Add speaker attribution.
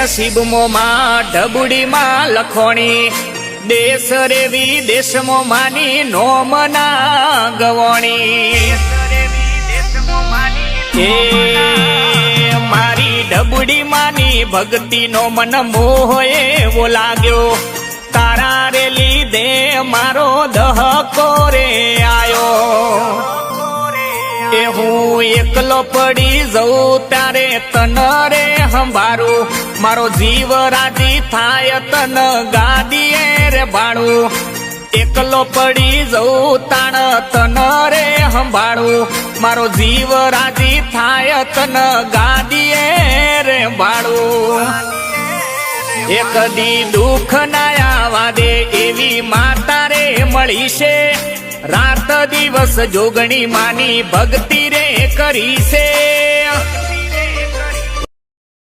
Speaker 1: નસીબમાં માં ઢબુડીમાં લખોણી, દેશ રે વિદેશમાં માની નોમના ગવણી। એ મારી ઢબુડી માની ભક્તિ નો મન મોહ એવો લાગ્યો, તારા રે લીધે મારો દહકો રે આયો। એ હું એકલો પડી જઉં ત્યારે તન રે સંભાળું, મારો જીવ રાજી થાય તન ગાદીએ રે ભાડું। એકલો પડી જઉં તાણ તન રે સંભાળું, મારો જીવ રાજી થાય તન ગાદીએ રે ભાડું। એક દી દુઃખ ના આવા દે એવી માતા રે મળી છે, રાત દિવસ જોગણી માની ભક્તિ રે કરી છે।